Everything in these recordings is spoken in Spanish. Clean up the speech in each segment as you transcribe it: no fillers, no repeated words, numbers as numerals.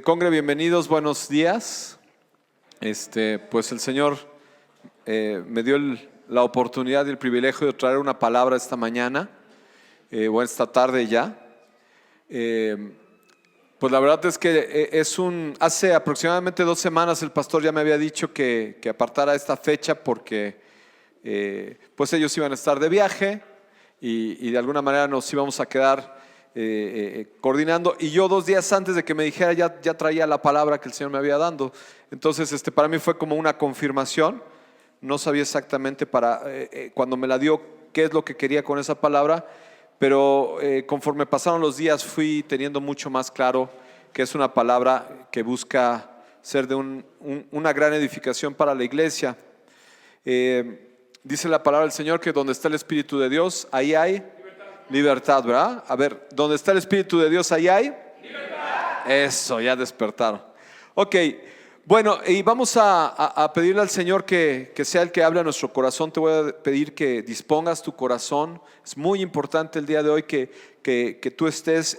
Congre, bienvenidos, buenos días. Pues el Señor me dio la oportunidad y el privilegio de traer una palabra esta mañana, o esta tarde ya. Pues la verdad es que hace aproximadamente 2 semanas el pastor ya me había dicho que apartara esta fecha porque pues ellos iban a estar de viaje y de alguna manera nos íbamos a quedar coordinando, y yo 2 días antes de que me dijera ya traía la palabra que el Señor me había dado. Entonces para mí fue como una confirmación. No sabía exactamente cuando me la dio qué es lo que quería con esa palabra, pero conforme pasaron los días fui teniendo mucho más claro que es una palabra que busca ser de una gran edificación para la iglesia. Dice la palabra del Señor que donde está el Espíritu de Dios, ahí hay libertad, ¿verdad? A ver, ¿dónde está el Espíritu de Dios, ahí hay libertad? Eso, ya despertaron. Ok, bueno, y vamos a pedirle al Señor que sea el que hable a nuestro corazón. Te voy a pedir que dispongas tu corazón. Es muy importante el día de hoy que tú estés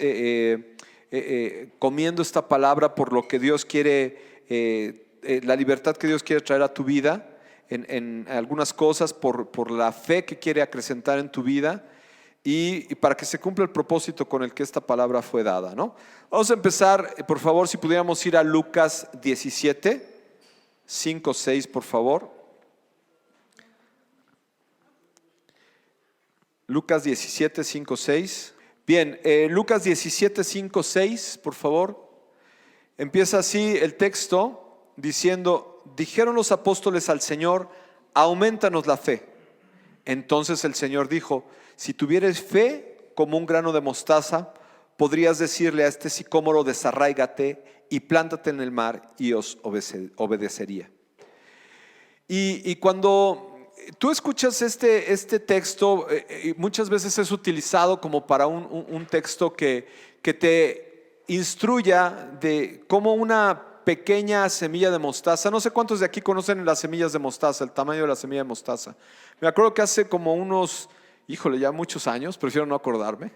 comiendo esta palabra por lo que Dios quiere, la libertad que Dios quiere traer a tu vida en algunas cosas, por la fe que quiere acrecentar en tu vida. Y para que se cumpla el propósito con el que esta palabra fue dada, ¿no? Vamos a empezar, por favor, si pudiéramos ir a Lucas 17, 5, 6, por favor. Lucas 17, 5, 6. Bien, Lucas 17, 5, 6, por favor. Empieza así el texto diciendo: dijeron los apóstoles al Señor, aumentanos la fe. Entonces el Señor dijo: si tuvieres fe como un grano de mostaza, podrías decirle a este sicómoro: desarráigate y plántate en el mar, y os obedecería. Y cuando tú escuchas este texto, muchas veces es utilizado como para un texto que te instruya de cómo una pequeña semilla de mostaza. No sé cuántos de aquí conocen las semillas de mostaza, el tamaño de la semilla de mostaza. Me acuerdo que hace como unos, ya muchos años, prefiero no acordarme,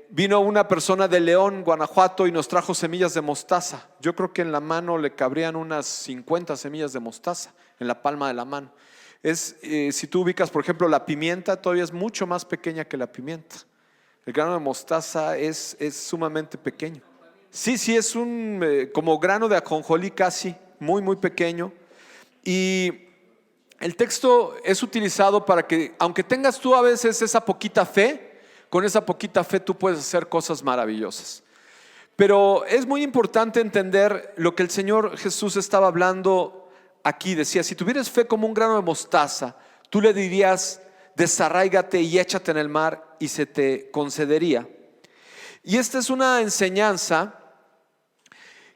vino una persona de León, Guanajuato, y nos trajo semillas de mostaza. Yo creo que en la mano le cabrían unas 50 semillas de mostaza, en la palma de la mano. Si tú ubicas, por ejemplo, la pimienta, todavía es mucho más pequeña que la pimienta. El grano de mostaza es sumamente pequeño. Sí, es como grano de ajonjolí casi, muy, muy pequeño. Y el texto es utilizado para que, aunque tengas tú a veces esa poquita fe, con esa poquita fe tú puedes hacer cosas maravillosas. Pero es muy importante entender lo que el Señor Jesús estaba hablando aquí. Decía: si tuvieras fe como un grano de mostaza, tú le dirías: desarráigate y échate en el mar, y se te concedería. Y esta es una enseñanza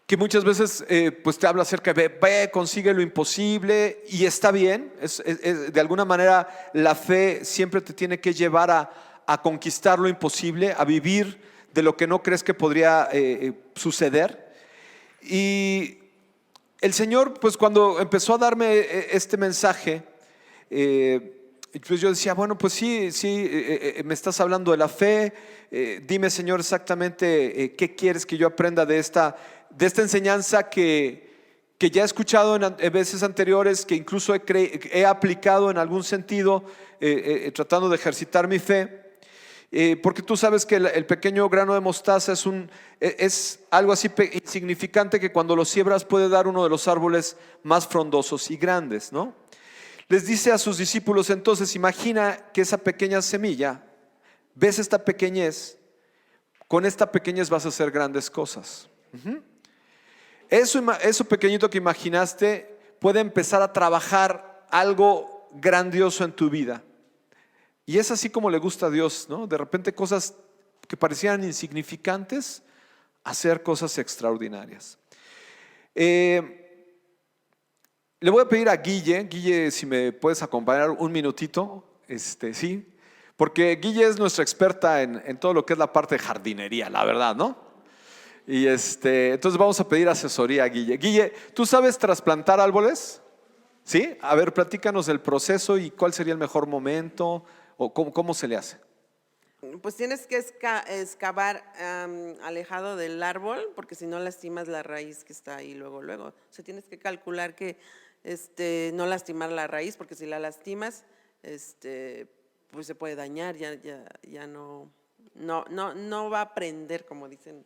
que muchas veces pues te habla acerca de ve, consigue lo imposible, y está bien. De alguna manera la fe siempre te tiene que llevar a conquistar lo imposible, a vivir de lo que no crees que podría suceder. Y el Señor, pues cuando empezó a darme este mensaje, pues yo decía: bueno, pues sí, me estás hablando de la fe. Dime, Señor, exactamente qué quieres que yo aprenda de esta enseñanza que ya he escuchado en veces anteriores, que incluso he aplicado en algún sentido, tratando de ejercitar mi fe. Porque tú sabes que el pequeño grano de mostaza es algo así insignificante, que cuando lo siembras puede dar uno de los árboles más frondosos y grandes, ¿no? Les dice a sus discípulos entonces: imagina que esa pequeña semilla, ves esta pequeñez, con esta pequeñez vas a hacer grandes cosas. Eso pequeñito que imaginaste puede empezar a trabajar algo grandioso en tu vida. Y es así como le gusta a Dios, ¿no? De repente cosas que parecían insignificantes, hacer cosas extraordinarias. Le voy a pedir a Guille, si me puedes acompañar un minutito, sí, porque Guille es nuestra experta en todo lo que es la parte de jardinería, la verdad, ¿no? Y entonces vamos a pedir asesoría a Guille. Guille, ¿tú sabes trasplantar árboles? ¿Sí? A ver, platícanos el proceso y cuál sería el mejor momento, o cómo se le hace. Pues tienes que excavar alejado del árbol, porque si no lastimas la raíz que está ahí luego. O sea, tienes que calcular que no lastimar la raíz, porque si la lastimas, pues se puede dañar, ya no va a prender, como dicen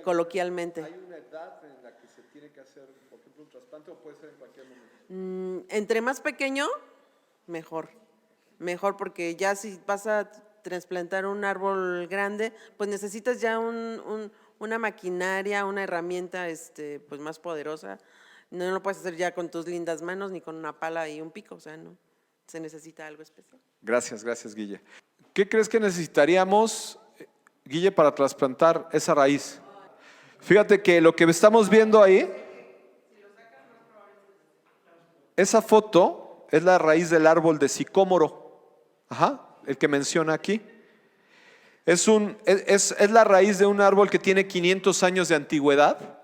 coloquialmente. ¿Hay una edad en la que se tiene que hacer, por ejemplo, un trasplante o puede ser en cualquier momento? Entre más pequeño, mejor, porque ya si vas a trasplantar un árbol grande, pues necesitas ya una maquinaria, una herramienta pues más poderosa. No lo puedes hacer ya con tus lindas manos ni con una pala y un pico, o sea, no, se necesita algo especial. Gracias, Guille. ¿Qué crees que necesitaríamos, Guille, para trasplantar esa raíz? Fíjate que lo que estamos viendo ahí, esa foto es la raíz del árbol de sicómoro, el que menciona aquí. Es la raíz de un árbol que tiene 500 años de antigüedad.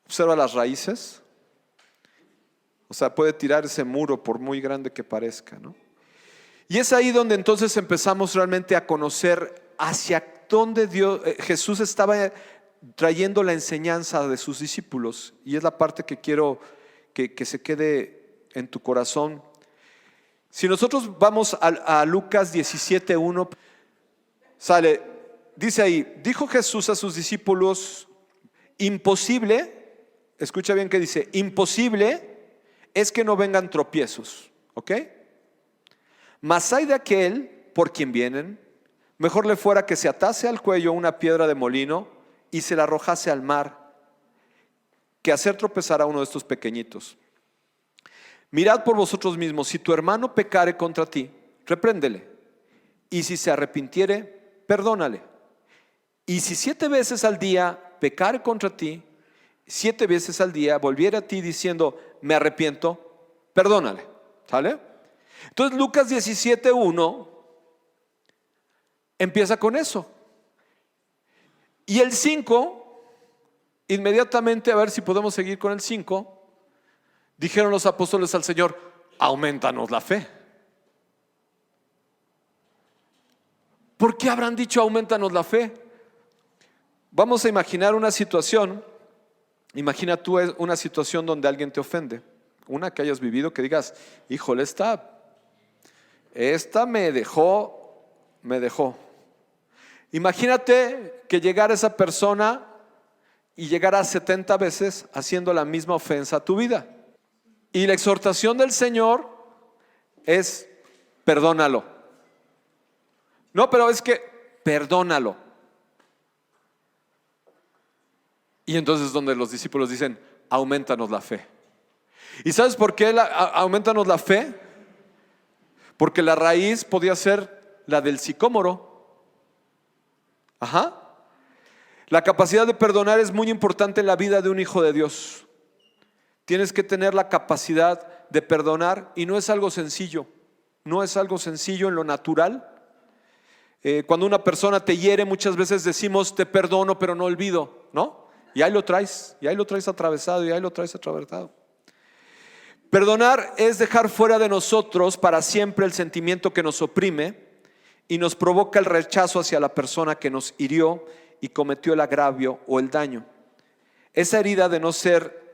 Observa las raíces. O sea, puede tirar ese muro por muy grande que parezca, ¿no? Y es ahí donde entonces empezamos realmente a conocer hacia dónde Jesús estaba trayendo la enseñanza de sus discípulos. Y es la parte que quiero que se quede en tu corazón. Si nosotros vamos a Lucas 17:1, dice ahí, dijo Jesús a sus discípulos, imposible, escucha bien que dice, imposible es que no vengan tropiezos, ¿ok? Mas hay de aquel por quien vienen, mejor le fuera que se atase al cuello una piedra de molino y se la arrojase al mar, que hacer tropezar a uno de estos pequeñitos. Mirad por vosotros mismos, si tu hermano pecare contra ti, repréndele, y si se arrepintiere, perdónale. Y si 7 veces al día pecare contra ti, 7 veces al día volviera a ti diciendo, me arrepiento, perdónale. ¿Sale? Entonces Lucas 17:1 empieza con eso. Y el 5, inmediatamente, a ver si podemos seguir con el 5, dijeron los apóstoles al Señor, aumentanos la fe. ¿Por qué habrán dicho aumentanos la fe? Vamos a imaginar una situación. Imagina tú una situación donde alguien te ofende, una que hayas vivido, que digas, híjole, esta me dejó. Imagínate que llegara esa persona y llegara 70 veces haciendo la misma ofensa a tu vida. Y la exhortación del Señor es, perdónalo. No, pero es que, perdónalo. Y entonces donde los discípulos dicen, aumentanos la fe. ¿Y sabes por qué aumentanos la fe? Porque la raíz podía ser la del sicómoro. La capacidad de perdonar es muy importante en la vida de un hijo de Dios. Tienes que tener la capacidad de perdonar y no es algo sencillo. No es algo sencillo en lo natural. Cuando una persona te hiere, muchas veces decimos, te perdono pero no olvido, ¿no? Y ahí lo traes atravesado, y ahí lo traes atravesado. Perdonar es dejar fuera de nosotros para siempre el sentimiento que nos oprime y nos provoca el rechazo hacia la persona que nos hirió y cometió el agravio o el daño. Esa herida de no ser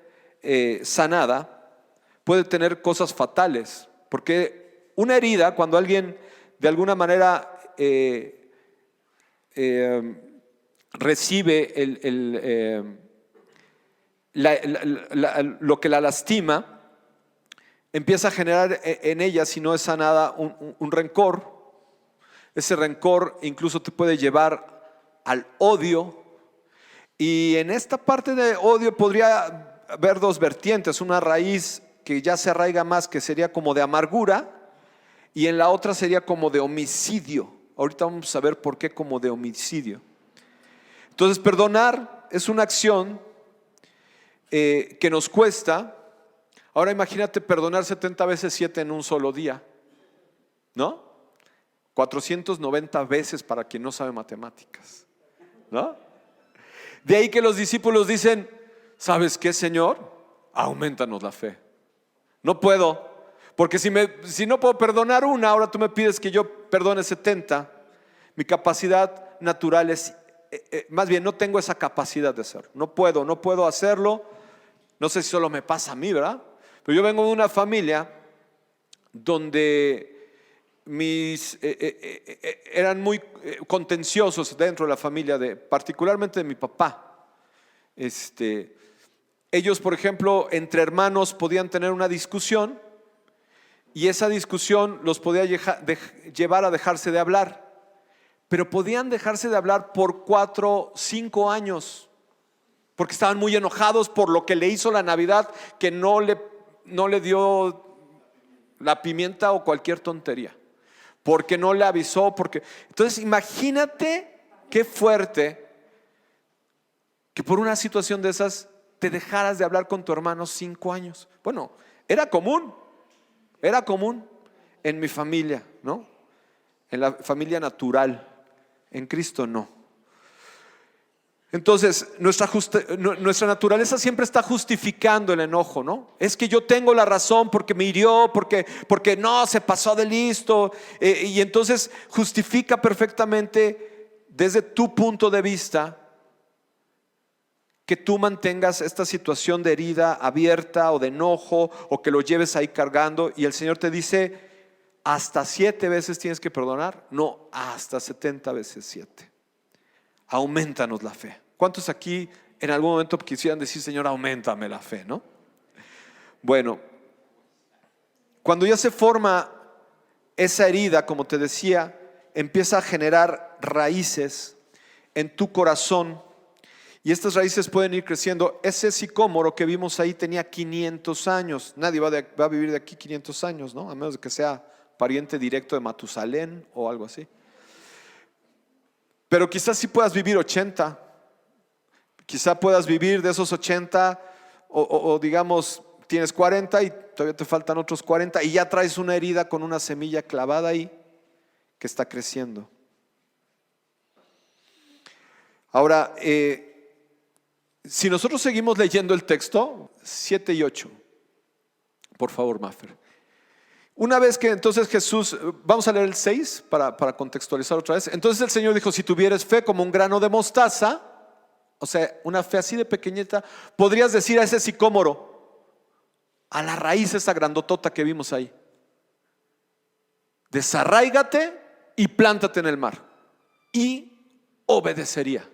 sanada puede tener cosas fatales, porque una herida, cuando alguien de alguna manera recibe lo que la lastima, empieza a generar en ella, si no es sanada, un rencor. Ese rencor incluso te puede llevar al odio. Y en esta parte de odio podría haber 2 vertientes. Una raíz que ya se arraiga más, que sería como de amargura, y en la otra sería como de homicidio. Ahorita vamos a ver por qué como de homicidio. Entonces, perdonar es una acción que nos cuesta. Ahora imagínate perdonar 70 veces 7 en un solo día, ¿no? 490 veces para quien no sabe matemáticas, ¿no? De ahí que los discípulos dicen, ¿sabes qué, Señor? Aumentanos la fe. No puedo, Porque si no puedo perdonar una, ahora tú me pides que yo perdone 70. Mi capacidad natural es, más bien no tengo esa capacidad de hacerlo. No puedo hacerlo. No sé si solo me pasa a mí, ¿verdad? Pero yo vengo de una familia donde eran muy contenciosos dentro de la familia, particularmente de mi papá. Ellos, por ejemplo, entre hermanos podían tener una discusión y esa discusión los podía llevar a dejarse de hablar, pero podían dejarse de hablar por 4, 5 años, porque estaban muy enojados por lo que le hizo la Navidad, que no le dio la pimienta o cualquier tontería, porque no le avisó, entonces imagínate qué fuerte que por una situación de esas te dejaras de hablar con tu hermano 5 años. Bueno, era común en mi familia, ¿no? En la familia natural, en Cristo no. Entonces, nuestra naturaleza siempre está justificando el enojo, ¿no? Es que yo tengo la razón porque me hirió, porque no, se pasó de listo. Y entonces justifica perfectamente desde tu punto de vista que tú mantengas esta situación de herida abierta o de enojo, o que lo lleves ahí cargando. Y el Señor te dice, hasta 7 veces tienes que perdonar. No, hasta 70 veces 7. Aumentanos la fe. ¿Cuántos aquí en algún momento quisieran decir, Señor, auméntame la fe, ¿no? Bueno, cuando ya se forma esa herida, como te decía, empieza a generar raíces en tu corazón, y estas raíces pueden ir creciendo. Ese sicómoro que vimos ahí tenía 500 años. Nadie va a vivir de aquí 500 años, ¿no? A menos de que sea pariente directo de Matusalén o algo así. Pero quizás sí puedas vivir 80. Quizá puedas vivir de esos 80 o digamos tienes 40 y todavía te faltan otros 40 y ya traes una herida con una semilla clavada ahí que está creciendo. Ahora, si nosotros seguimos leyendo el texto 7 y 8, por favor, Maffer. Una vez que entonces Jesús, vamos a leer el 6 para contextualizar otra vez. Entonces el Señor dijo, si tuvieres fe como un grano de mostaza, o sea, una fe así de pequeñita, podrías decir a ese sicómoro, a la raíz esa grandotota que vimos ahí, desarráigate y plántate en el mar, y obedecería.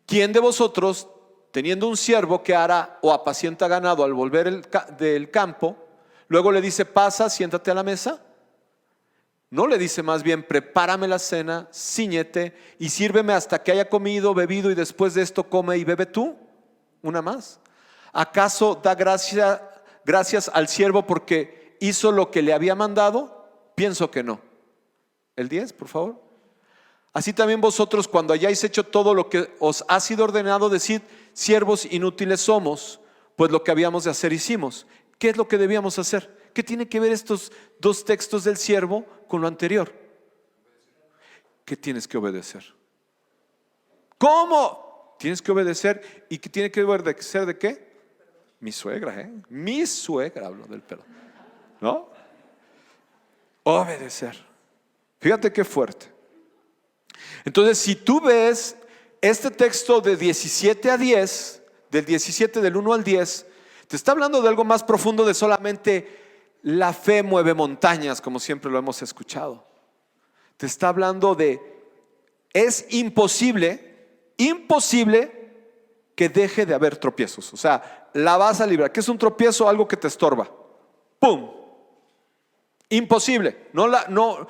¿Quién de vosotros, teniendo un siervo que ara o apacienta ganado al volver del campo, luego le dice, pasa, siéntate a la mesa? No le dice más bien, prepárame la cena, cíñete y sírveme hasta que haya comido, bebido, y después de esto come y bebe tú una más. ¿Acaso da gracias al siervo porque hizo lo que le había mandado? Pienso que no. El 10, por favor. Así también vosotros, cuando hayáis hecho todo lo que os ha sido ordenado, decid, siervos inútiles somos, pues lo que habíamos de hacer hicimos. ¿Qué es lo que debíamos hacer? ¿Qué tiene que ver estos 2 textos del siervo con lo anterior? Que tienes que obedecer. ¿Cómo? Tienes que obedecer. ¿Y qué tiene que obedecer de qué? Mi suegra, Mi suegra habló del perdón, ¿no? Obedecer. Fíjate qué fuerte. Entonces, si tú ves este texto de 17 a 10, del 17 del 1 al 10, te está hablando de algo más profundo de solamente la fe mueve montañas, como siempre lo hemos escuchado. Te está hablando de, es imposible que deje de haber tropiezos. O sea, la vas a librar. ¿Qué es un tropiezo? Algo que te estorba. ¡Pum! Imposible. No,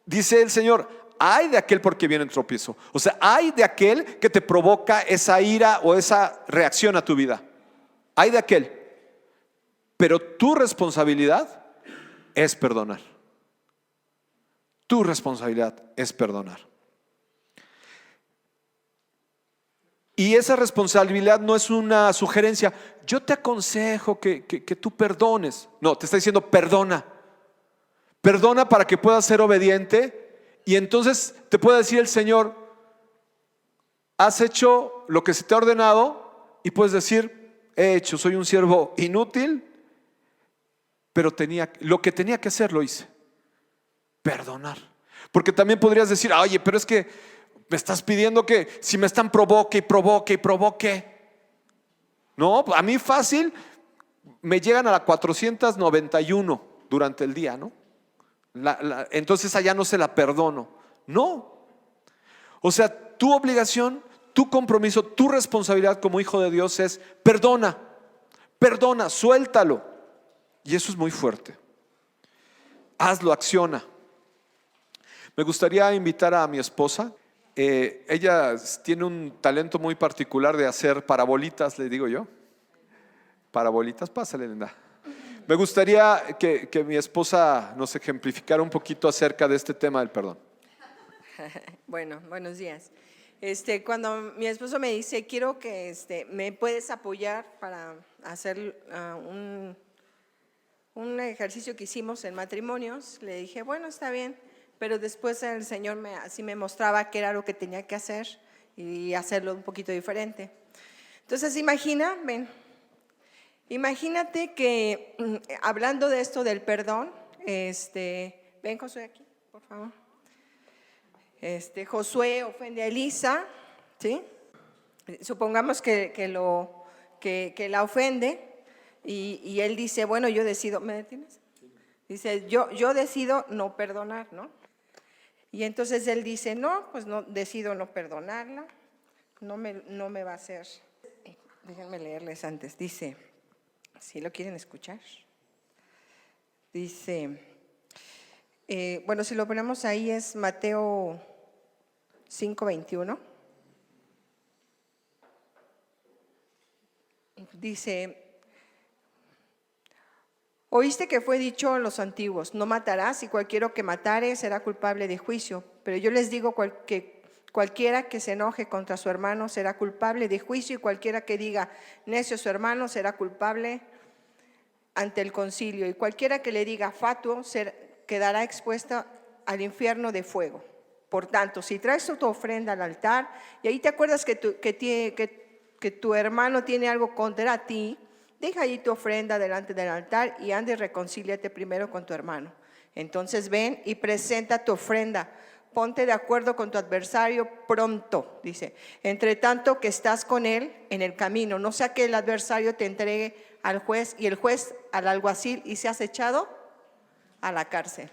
dice el Señor, ay de aquel por qué viene el tropiezo. O sea, ay de aquel que te provoca esa ira o esa reacción a tu vida. Ay de aquel. Pero tu responsabilidad es perdonar. Tu responsabilidad es perdonar. Y esa responsabilidad no es una sugerencia. Yo te aconsejo que tú perdones. No, te está diciendo perdona. Perdona para que puedas ser obediente. Y entonces te puede decir el Señor, has hecho lo que se te ha ordenado. Y puedes decir, he hecho, soy un siervo inútil, pero lo que tenía que hacer lo hice. Perdonar. Porque también podrías decir, oye, pero es que me estás pidiendo que si me están provoque y provoque y provoque. No, a mí fácil me llegan a la 491 durante el día, ¿no? Entonces allá no se la perdono. No. O sea, tu obligación, tu compromiso, tu responsabilidad como hijo de Dios es perdona, perdona, suéltalo. Y eso es muy fuerte. Hazlo, acciona. Me gustaría invitar a mi esposa. Ella tiene un talento muy particular de hacer parabolitas, le digo yo. Parabolitas, pásale, Linda. Me gustaría que mi esposa nos ejemplificara un poquito acerca de este tema del perdón. Bueno, buenos días. Cuando mi esposo me dice, quiero que me puedes apoyar para hacer un ejercicio que hicimos en matrimonios, le dije, bueno, está bien, pero después el Señor así me mostraba qué era lo que tenía que hacer y hacerlo un poquito diferente. Entonces imagínate que hablando de esto del perdón, ven Josué aquí, por favor. Josué ofende a Elisa, ¿sí? Supongamos que la ofende y él dice, bueno, yo decido, ¿me detienes? Dice, yo decido no perdonar, ¿no? Y entonces él dice, no, pues no, decido no perdonarla, no me va a hacer. Déjenme leerles antes, dice, si lo quieren escuchar, dice, bueno, si lo ponemos ahí es Mateo 5:21. Dice, oíste que fue dicho a los antiguos, no matarás y cualquiera que matare será culpable de juicio. Pero yo les digo que cualquiera que se enoje contra su hermano será culpable de juicio y cualquiera que diga necio a su hermano será culpable ante el concilio. Y cualquiera que le diga fatuo quedará expuesto al infierno de fuego. Por tanto, si traes tu ofrenda al altar y ahí te acuerdas que tu hermano tiene algo contra ti, deja ahí tu ofrenda delante del altar y ande y reconcíliate primero con tu hermano. Entonces ven y presenta tu ofrenda. Ponte de acuerdo con tu adversario pronto, dice. Entre tanto que estás con él en el camino, no sea que el adversario te entregue al juez y el juez al alguacil y seas echado a la cárcel.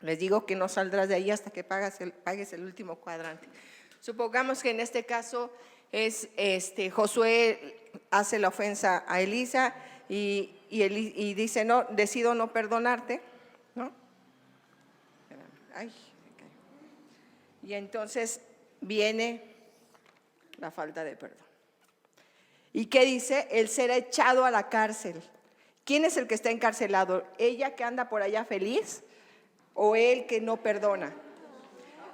Les digo que no saldrás de ahí hasta que pagues el último cuadrante. Supongamos que en este caso es Josué hace la ofensa a Elisa y dice, no, decido no perdonarte, ¿no? Ay, y entonces viene la falta de perdón. ¿Y qué dice? Él será echado a la cárcel. ¿Quién es el que está encarcelado? ¿Ella que anda por allá feliz o él que no perdona?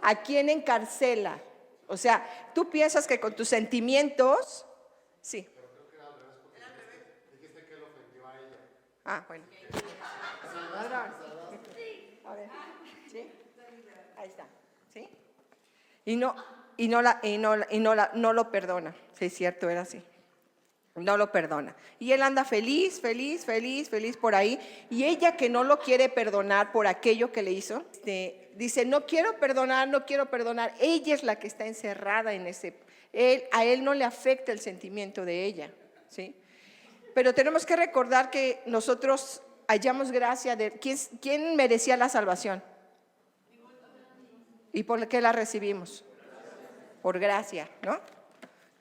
¿A quién encarcela? O sea, tú piensas que con tus sentimientos, sí. Pero creo que era al revés, porque dijiste que él ofendió a ella. Ah, bueno. A ver, ¿sí? Ahí está, ¿sí? No lo perdona. Sí, es cierto, era así. No lo perdona. Y él anda feliz por ahí. Y ella que no lo quiere perdonar por aquello que le hizo, dice, no quiero perdonar. Ella es la que está encerrada en a él no le afecta el sentimiento de ella, ¿sí? Pero tenemos que recordar que nosotros hallamos gracia de ¿quién merecía la salvación? ¿Y por qué la recibimos? Por gracia, ¿no?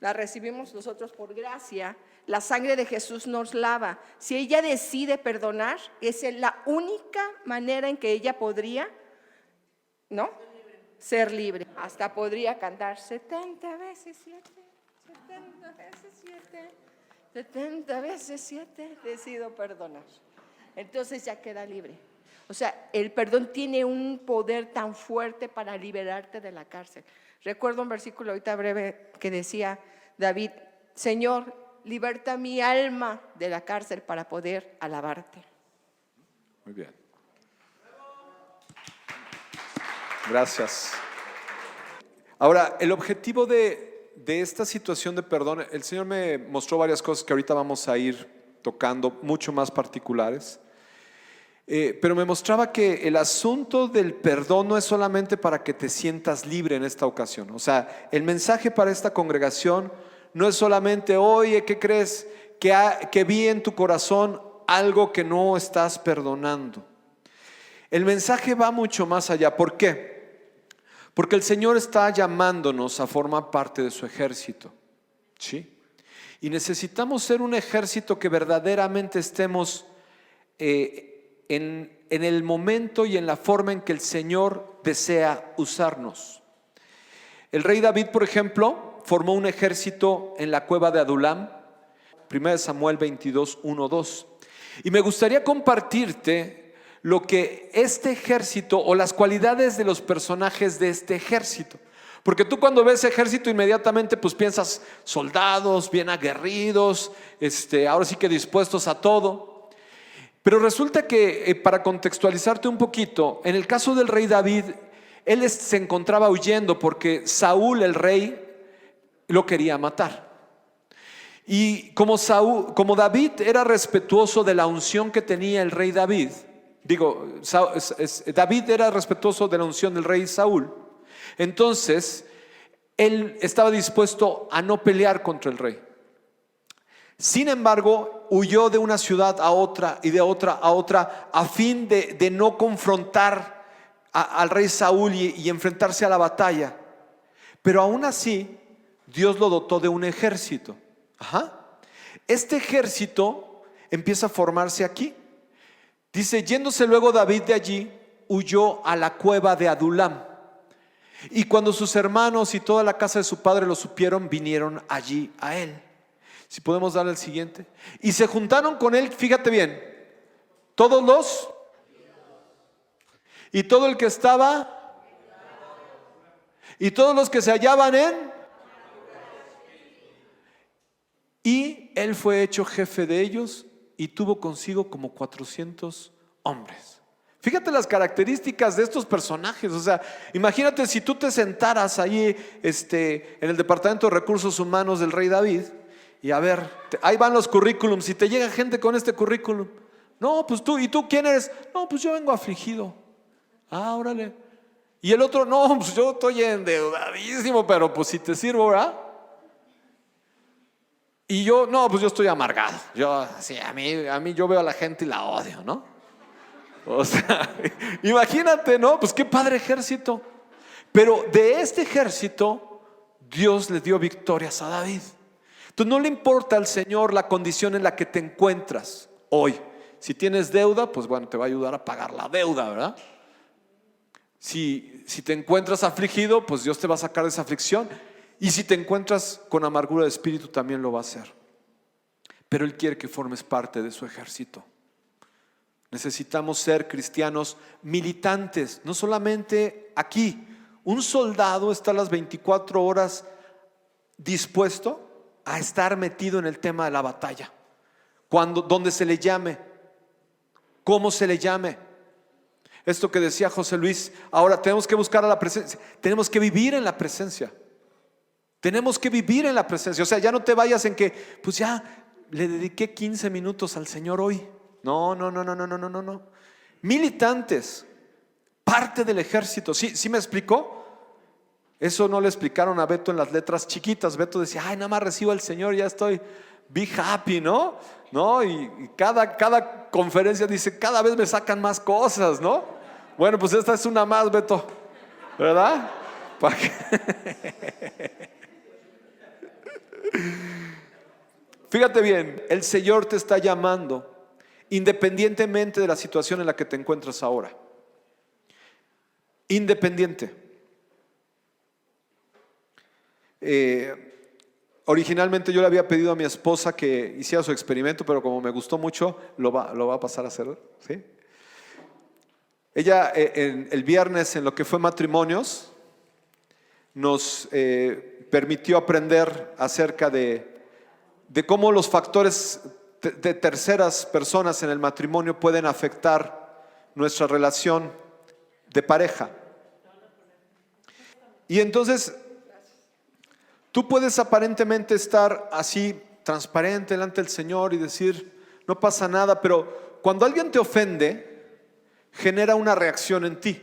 La recibimos nosotros por gracia. La sangre de Jesús nos lava. Si ella decide perdonar, esa es la única manera en que ella podría, ¿no? Ser libre. Hasta podría cantar 70 veces 7, 70 veces 7, 70 veces 7, decido perdonar. Entonces ya queda libre. O sea, el perdón tiene un poder tan fuerte para liberarte de la cárcel. Recuerdo un versículo ahorita breve que decía David, Señor, liberta mi alma de la cárcel para poder alabarte. Muy bien. Gracias. Ahora, el objetivo de esta situación de perdón, el Señor me mostró varias cosas que ahorita vamos a ir tocando, mucho más particulares. Pero me mostraba que el asunto del perdón no es solamente para que te sientas libre en esta ocasión. O sea, el mensaje para esta congregación no es solamente, oye, ¿qué crees? Que vi en tu corazón algo que no estás perdonando. El mensaje va mucho más allá. ¿Por qué? Porque el Señor está llamándonos a formar parte de su ejército, ¿sí? Y necesitamos ser un ejército que verdaderamente estemos en el momento y en la forma en que el Señor desea usarnos. El rey David, por ejemplo, formó un ejército en la cueva de Adulam, 1 Samuel 22, 1, 2. Y me gustaría compartirte lo que este ejército o las cualidades de los personajes de este ejército. Porque tú cuando ves ejército inmediatamente pues piensas soldados bien aguerridos, ahora sí que dispuestos a todo. Pero resulta que para contextualizarte un poquito, en el caso del rey David, él se encontraba huyendo porque Saúl, el rey, lo quería matar. Y como David era respetuoso de la unción que tenía el rey David, David era respetuoso de la unción del rey Saúl, entonces él estaba dispuesto a no pelear contra el rey. Sin embargo, huyó de una ciudad a otra y de otra a otra a fin de no confrontar al rey Saúl y enfrentarse a la batalla. Pero aún así, Dios lo dotó de un ejército. Este ejército empieza a formarse aquí. Dice, yéndose luego David de allí, huyó a la cueva de Adulam. Y cuando sus hermanos y toda la casa de su padre lo supieron, vinieron allí a él. Si podemos darle el siguiente. Y se juntaron con él, fíjate bien, y todo el que estaba, y todos los que se hallaban y él fue hecho jefe de ellos y tuvo consigo como 400 hombres. Fíjate las características de estos personajes. O sea, imagínate si tú te sentaras ahí en el departamento de recursos humanos del rey David y a ver, ahí van los currículums y te llega gente con este currículum. No, pues tú, ¿y tú quién eres? No, pues yo vengo afligido. Ah, órale. Y el otro, no, pues yo estoy endeudadísimo, pero pues si te sirvo, ¿verdad? Y yo, no, pues yo estoy amargado. Yo, sí, a mí yo veo a la gente y la odio, ¿no? O sea, imagínate, ¿no? Pues qué padre ejército. Pero de este ejército, Dios le dio victorias a David. Entonces no le importa al Señor la condición en la que te encuentras hoy. Si tienes deuda, pues bueno, te va a ayudar a pagar la deuda, ¿verdad? Si te encuentras afligido, pues Dios te va a sacar de esa aflicción. Y si te encuentras con amargura de espíritu, también lo va a hacer. Pero Él quiere que formes parte de su ejército. Necesitamos ser cristianos militantes, no solamente aquí. Un soldado está las 24 horas dispuesto a estar metido en el tema de la batalla. Donde se le llame, cómo se le llame. Esto que decía José Luis, ahora tenemos que buscar a la presencia, tenemos que vivir en la presencia. Tenemos que vivir en la presencia. O sea, ya no te vayas en que, pues ya le dediqué 15 minutos al Señor hoy. No. Militantes, parte del ejército. ¿Sí me explicó? Eso no le explicaron a Beto en las letras chiquitas. Beto decía, ay, nada más recibo al Señor, ya estoy, be happy, ¿no? Y cada conferencia dice, cada vez me sacan más cosas, ¿no? Bueno, pues esta es una más, Beto, ¿verdad? ¿Para qué? Fíjate bien, el Señor te está llamando independientemente de la situación en la que te encuentras ahora. Independiente. Originalmente yo le había pedido a mi esposa que hiciera su experimento, pero como me gustó mucho, lo va a pasar a hacer, ¿sí? Ella el viernes en lo que fue matrimonios nos permitió aprender acerca de cómo los factores de terceras personas en el matrimonio pueden afectar nuestra relación de pareja. Y entonces tú puedes aparentemente estar así transparente delante del Señor y decir, no pasa nada, pero cuando alguien te ofende, genera una reacción en ti.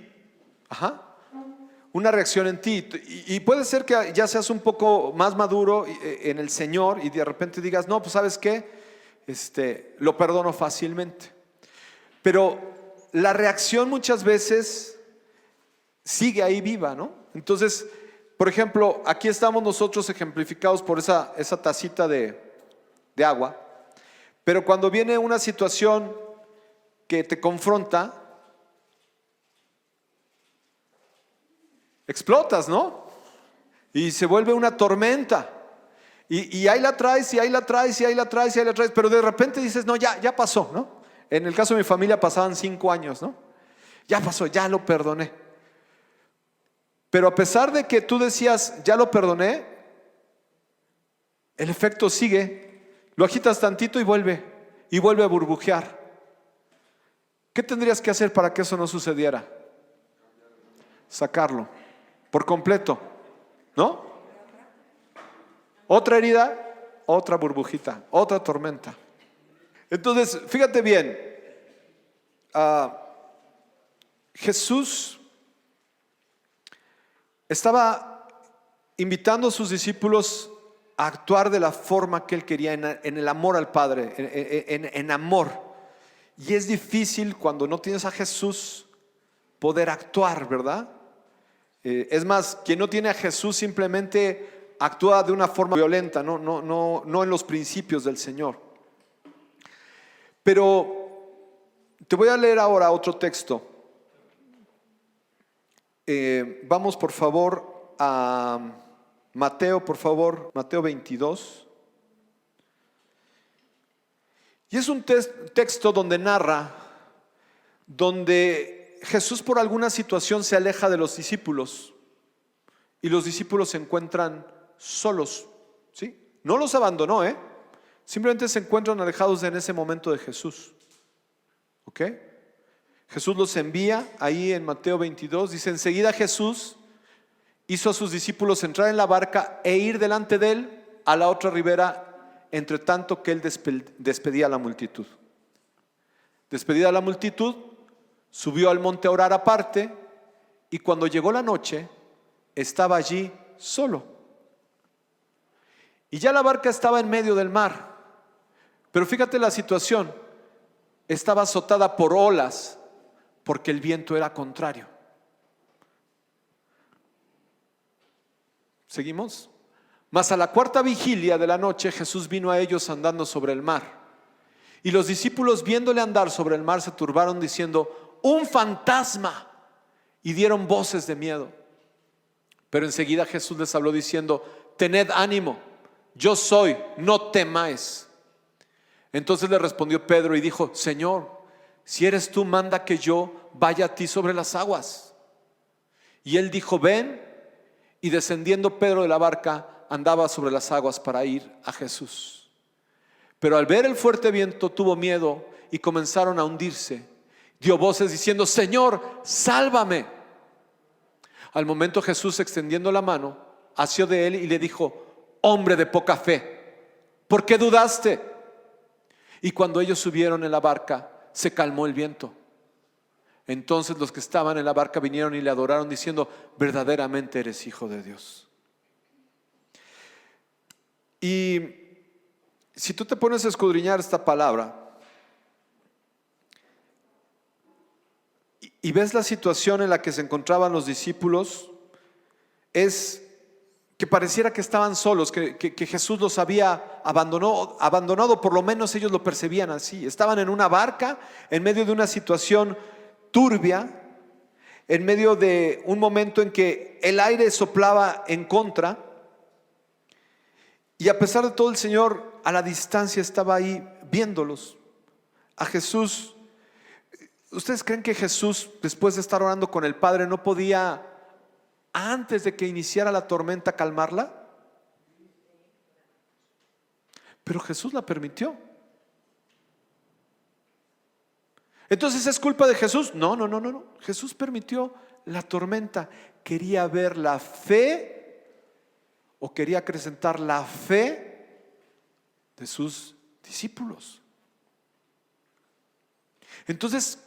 Ajá. Una reacción en ti. Y puede ser que ya seas un poco más maduro en el Señor y de repente digas, no, pues ¿sabes qué? Lo perdono fácilmente. Pero la reacción muchas veces sigue ahí viva, ¿no? Entonces, por ejemplo, aquí estamos nosotros ejemplificados por esa tacita de agua. Pero cuando viene una situación que te confronta, explotas, ¿no? Y se vuelve una tormenta. Y ahí la traes, y ahí la traes, y ahí la traes, y ahí la traes. Pero de repente dices, no, ya pasó, ¿no? En el caso de mi familia pasaban 5 años, ¿no? Ya pasó, ya lo perdoné. Pero a pesar de que tú decías, ya lo perdoné, el efecto sigue. Lo agitas tantito y vuelve a burbujear. ¿Qué tendrías que hacer para que eso no sucediera? Sacarlo por completo, ¿no? Otra herida, otra burbujita, otra tormenta. Entonces, fíjate bien, Jesús estaba invitando a sus discípulos a actuar de la forma que Él quería, en el amor al Padre, en amor. Y es difícil cuando no tienes a Jesús poder actuar, ¿verdad? Es más, quien no tiene a Jesús simplemente actúa de una forma violenta, no en los principios del Señor. Pero te voy a leer ahora otro texto. Vamos por favor a Mateo, por favor, Mateo 22. Y es un texto donde narra, donde Jesús por alguna situación se aleja de los discípulos y los discípulos se encuentran solos, ¿sí? No los abandonó, simplemente se encuentran alejados en ese momento de Jesús, ¿ok? Jesús los envía ahí en Mateo 22, dice, enseguida Jesús hizo a sus discípulos entrar en la barca e ir delante de él a la otra ribera, entre tanto que él despedía a la multitud. Despedida la multitud, subió al monte a orar aparte, y cuando llegó la noche, estaba allí solo. Y ya la barca estaba en medio del mar. Pero fíjate la situación, estaba azotada por olas, porque el viento era contrario. ¿Seguimos? Mas a la cuarta vigilia de la noche Jesús vino a ellos andando sobre el mar. Y los discípulos, viéndole andar sobre el mar, se turbaron diciendo, ¡un fantasma! Y dieron voces de miedo. Pero enseguida Jesús les habló diciendo, tened ánimo, yo soy, no temáis. Entonces le respondió Pedro y dijo, Señor, si eres tú, manda que yo vaya a ti sobre las aguas. Y él dijo, ven. Y descendiendo Pedro de la barca, andaba sobre las aguas para ir a Jesús. Pero al ver el fuerte viento tuvo miedo y comenzaron a hundirse. Dio voces diciendo, Señor, sálvame. Al momento Jesús, extendiendo la mano, asió de él y le dijo, hombre de poca fe, ¿por qué dudaste? Y cuando ellos subieron en la barca, se calmó el viento. Entonces los que estaban en la barca vinieron y le adoraron diciendo, verdaderamente eres hijo de Dios. Y si tú te pones a escudriñar esta palabra y ves la situación en la que se encontraban los discípulos, es que pareciera que estaban solos, que Jesús los había abandonado, por lo menos ellos lo percibían así. Estaban en una barca, en medio de una situación turbia, en medio de un momento en que el aire soplaba en contra, y a pesar de todo el Señor a la distancia estaba ahí viéndolos. A Jesús, ¿ustedes creen que Jesús, después de estar orando con el Padre, no podía, antes de que iniciara la tormenta, calmarla? Pero Jesús la permitió. Entonces, ¿es culpa de Jesús? No. Jesús permitió la tormenta. Quería ver la fe, o quería acrecentar la fe de sus discípulos. Entonces,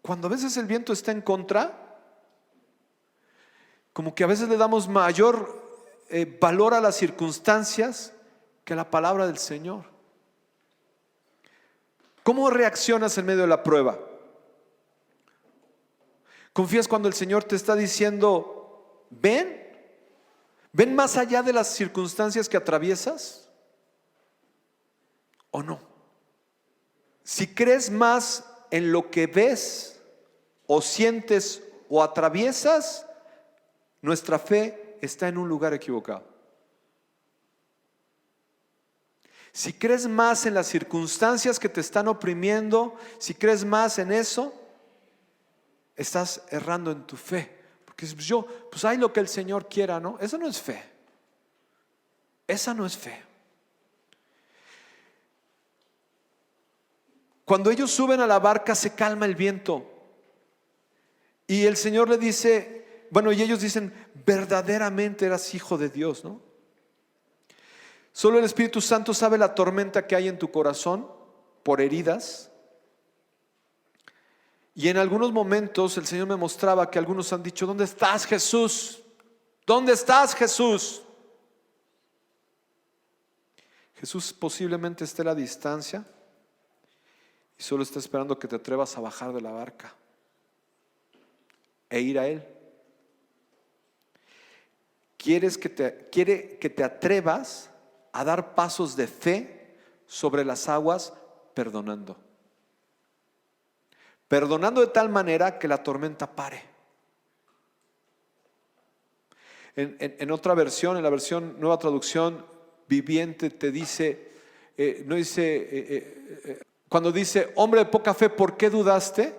cuando a veces el viento está en contra, como que a veces le damos mayor valor a las circunstancias que a la palabra del Señor. ¿Cómo reaccionas en medio de la prueba? ¿Confías cuando el Señor te está diciendo, ven? ¿Ven más allá de las circunstancias que atraviesas? ¿O no? Si crees más en lo que ves o sientes o atraviesas, nuestra fe está en un lugar equivocado. Si crees más en las circunstancias que te están oprimiendo, si crees más en eso, estás errando en tu fe. Porque pues hay lo que el Señor quiera, ¿no? Eso no es fe. Esa no es fe. Cuando ellos suben a la barca se calma el viento. Y el Señor le dice, bueno, y ellos dicen, verdaderamente eras hijo de Dios, ¿no? Solo el Espíritu Santo sabe la tormenta que hay en tu corazón por heridas. Y en algunos momentos el Señor me mostraba que algunos han dicho, ¿dónde estás, Jesús? ¿Dónde estás, Jesús? Jesús posiblemente esté a la distancia y solo está esperando que te atrevas a bajar de la barca e ir a Él. Quiere que te atrevas a dar pasos de fe sobre las aguas, perdonando. Perdonando de tal manera que la tormenta pare. En otra versión, en la versión Nueva Traducción Viviente, te dice, cuando dice, hombre de poca fe, ¿por qué dudaste?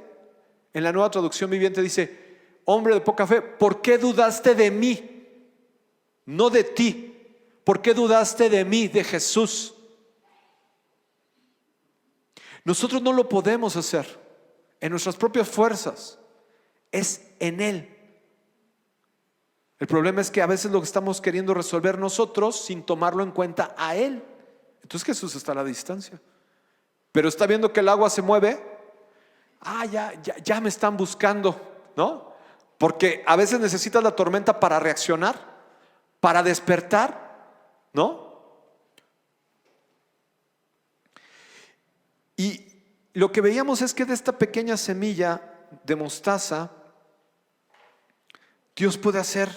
En la Nueva Traducción Viviente dice, hombre de poca fe, ¿por qué dudaste de mí? No de ti. ¿Por qué dudaste de mí, de Jesús? Nosotros no lo podemos hacer en nuestras propias fuerzas. Es en Él. El problema es que a veces lo que estamos queriendo resolver nosotros sin tomarlo en cuenta a Él. Entonces Jesús está a la distancia. Pero está viendo que el agua se mueve. Ya me están buscando, ¿no? Porque a veces necesitas la tormenta para reaccionar, para despertar, ¿no? Y lo que veíamos es que de esta pequeña semilla de mostaza, Dios puede hacer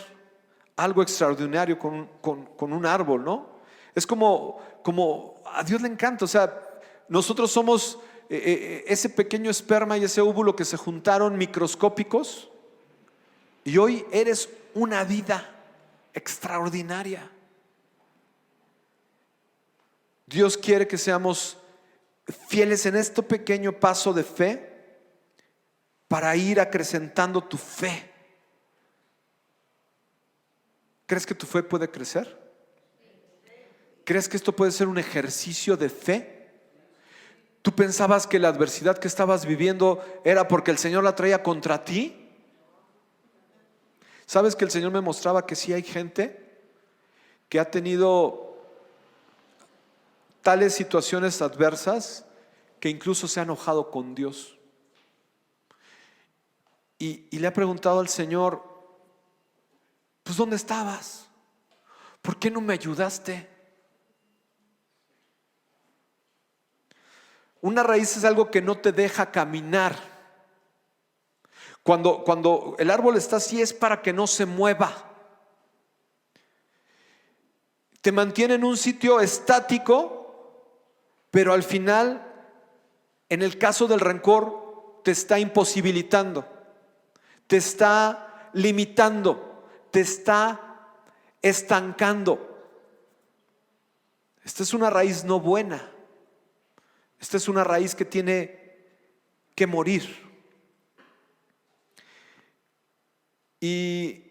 algo extraordinario con un árbol, ¿no? Es como a Dios le encanta. O sea, nosotros somos ese pequeño esperma y ese óvulo que se juntaron microscópicos, y hoy eres una vida extraordinaria. Dios quiere que seamos fieles en este pequeño paso de fe para ir acrecentando tu fe. ¿Crees que tu fe puede crecer? ¿Crees que esto puede ser un ejercicio de fe? ¿Tú pensabas que la adversidad que estabas viviendo era porque el Señor la traía contra ti? ¿Sabes que el Señor me mostraba que sí hay gente que ha tenido tales situaciones adversas que incluso se ha enojado con Dios? Y le ha preguntado al Señor, pues ¿dónde estabas? ¿Por qué no me ayudaste? Una raíz es algo que no te deja caminar. Cuando el árbol está así es para que no se mueva. Te mantiene en un sitio estático, pero al final, en el caso del rencor, te está imposibilitando, te está limitando, te está estancando. Esta es una raíz no buena. Esta es una raíz que tiene que morir. Y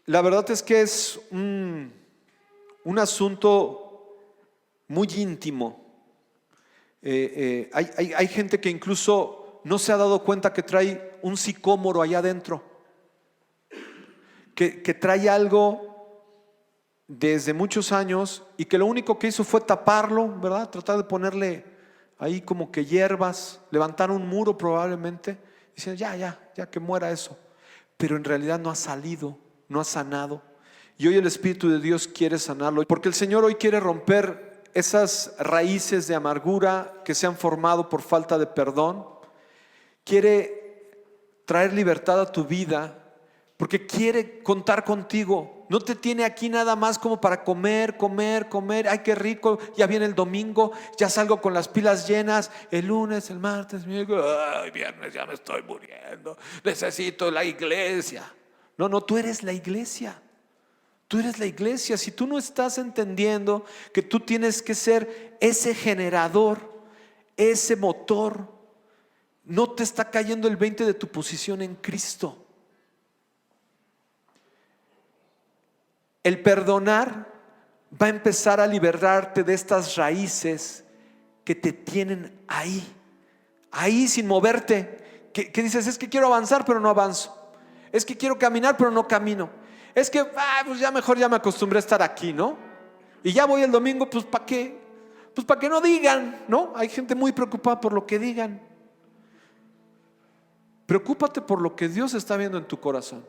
la verdad es que es un asunto muy íntimo. Hay gente que incluso no se ha dado cuenta que trae un sicómoro allá adentro, que trae algo desde muchos años y que lo único que hizo fue taparlo, ¿verdad? Tratar de ponerle ahí como que hierbas, levantar un muro probablemente. Diciendo, ya que muera eso. Pero en realidad no ha salido, no ha sanado. Y hoy el Espíritu de Dios quiere sanarlo. Porque el Señor hoy quiere romper esas raíces de amargura que se han formado por falta de perdón. Quiere traer libertad a tu vida. Porque quiere contar contigo. No te tiene aquí nada más como para comer. Ay, qué rico, ya viene el domingo, ya salgo con las pilas llenas. El lunes, el martes, miércoles, ay, viernes, ya me estoy muriendo. Necesito la iglesia. No, tú eres la iglesia. Tú eres la iglesia. Si tú no estás entendiendo que tú tienes que ser ese generador, ese motor, no te está cayendo el 20 de tu posición en Cristo. El perdonar va a empezar a liberarte de estas raíces que te tienen ahí sin moverte. Que dices, es que quiero avanzar pero no avanzo. Es que quiero caminar pero no camino. Es que pues ya mejor ya me acostumbré a estar aquí, ¿no? Y ya voy el domingo, pues ¿para qué? Pues para que no digan, ¿no? Hay gente muy preocupada por lo que digan. Preocúpate por lo que Dios está viendo en tu corazón.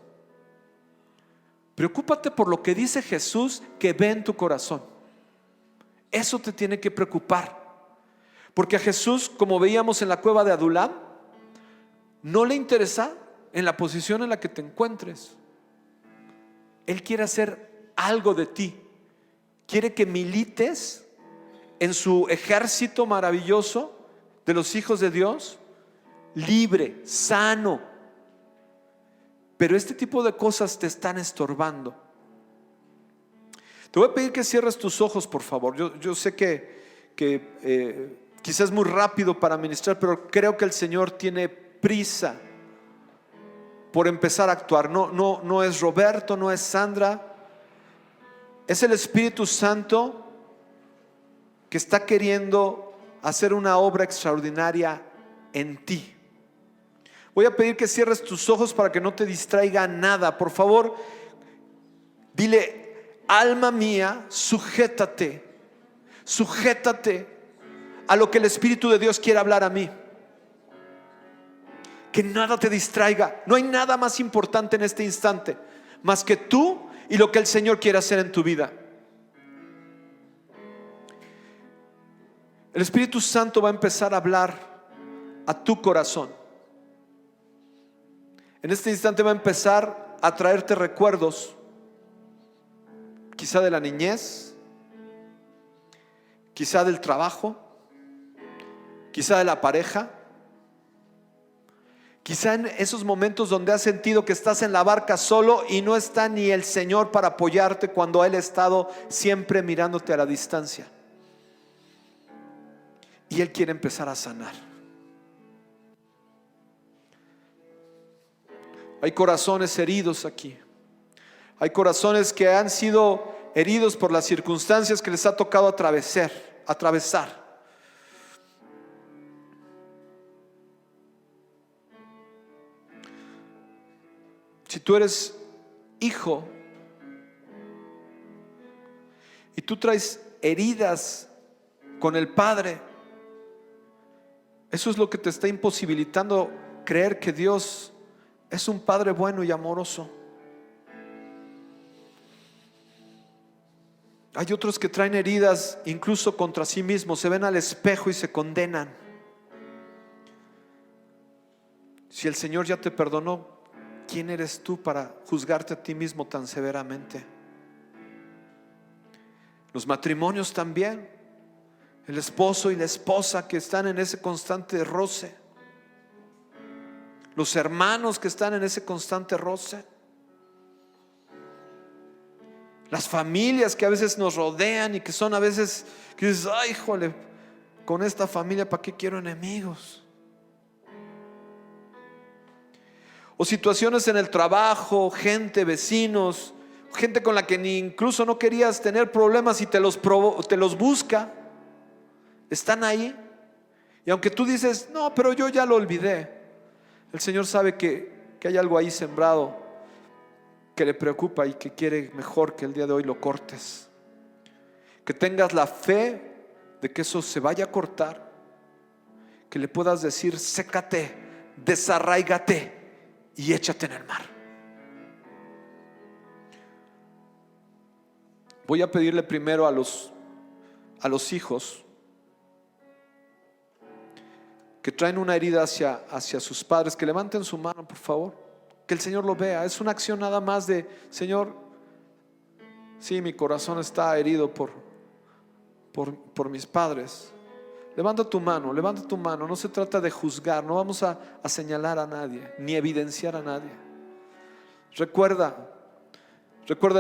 Preocúpate por lo que dice Jesús que ve en tu corazón. Eso te tiene que preocupar. Porque a Jesús, como veíamos en la cueva de Adulam, no le interesa en la posición en la que te encuentres. Él quiere hacer algo de ti. Quiere que milites en su ejército maravilloso de los hijos de Dios, libre, sano. Pero este tipo de cosas te están estorbando. Te voy a pedir que cierres tus ojos, por favor. Yo sé que quizás es muy rápido para ministrar, pero creo que el Señor tiene prisa por empezar a actuar. No es Roberto, no es Sandra. Es el Espíritu Santo que está queriendo hacer una obra extraordinaria en ti. Voy a pedir que cierres tus ojos para que no te distraiga nada. Por favor, dile, alma mía, sujétate a lo que el Espíritu de Dios quiere hablar a mí. Que nada te distraiga. No hay nada más importante en este instante más que tú y lo que el Señor quiere hacer en tu vida. El Espíritu Santo va a empezar a hablar a tu corazón. En este instante va a empezar a traerte recuerdos, quizá de la niñez, quizá del trabajo, quizá de la pareja, quizá en esos momentos donde has sentido que estás en la barca solo y no está ni el Señor para apoyarte cuando Él ha estado siempre mirándote a la distancia. Y Él quiere empezar a sanar. Hay corazones heridos aquí. Hay corazones que han sido heridos por las circunstancias que les ha tocado atravesar. Si tú eres hijo y tú traes heridas con el Padre, eso es lo que te está imposibilitando creer que Dios es un Padre bueno y amoroso. Hay otros que traen heridas incluso contra sí mismos, se ven al espejo y se condenan. Si el Señor ya te perdonó, ¿quién eres tú para juzgarte a ti mismo tan severamente? Los matrimonios también, el esposo y la esposa que están en ese constante roce, los hermanos que están en ese constante roce, las familias que a veces nos rodean y que son a veces que dices, ay, híjole, con esta familia ¿para qué quiero enemigos? O situaciones en el trabajo, gente, vecinos, gente con la que ni incluso no querías tener problemas y te los busca, están ahí. Y aunque tú dices, no, pero yo ya lo olvidé, el Señor sabe que hay algo ahí sembrado que le preocupa y que quiere mejor que el día de hoy lo cortes. Que tengas la fe de que eso se vaya a cortar, que le puedas decir, sécate, desarráigate y échate en el mar. Voy a pedirle primero a los hijos que traen una herida hacia sus padres, que levanten su mano, por favor, que el Señor lo vea. Es una acción nada más de: Señor, sí, mi corazón está herido por mis padres. Levanta tu mano, levanta tu mano. No se trata de juzgar, no vamos a señalar a nadie, ni evidenciar a nadie. Recuerda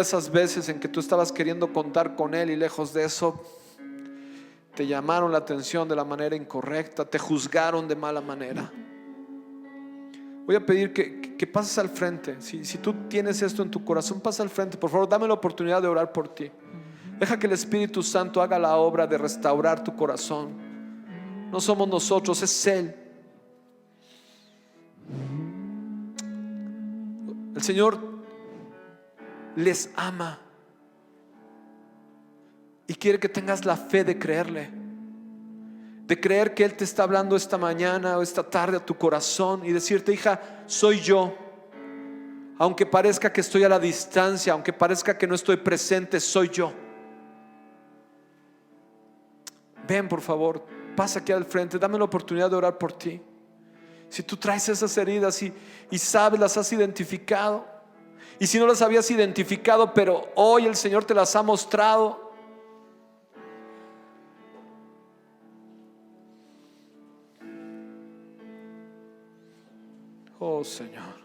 esas veces en que tú estabas queriendo contar con Él y lejos de eso te llamaron la atención de la manera incorrecta, te juzgaron de mala manera. Voy a pedir que pases al frente. Si tú tienes esto en tu corazón, pasa al frente, por favor. Dame la oportunidad de orar por ti. Deja que el Espíritu Santo haga la obra de restaurar tu corazón. No somos nosotros, es Él. El Señor les ama y quiere que tengas la fe de creerle, de creer que Él te está hablando esta mañana o esta tarde a tu corazón y decirte: hija, soy yo. Aunque parezca que estoy a la distancia, aunque parezca que no estoy presente, soy yo. Ven, por favor, pasa aquí al frente, dame la oportunidad de orar por ti. Si tú traes esas heridas y sabes, las has identificado, y si no las habías identificado, pero hoy el Señor te las ha mostrado, oh Señor,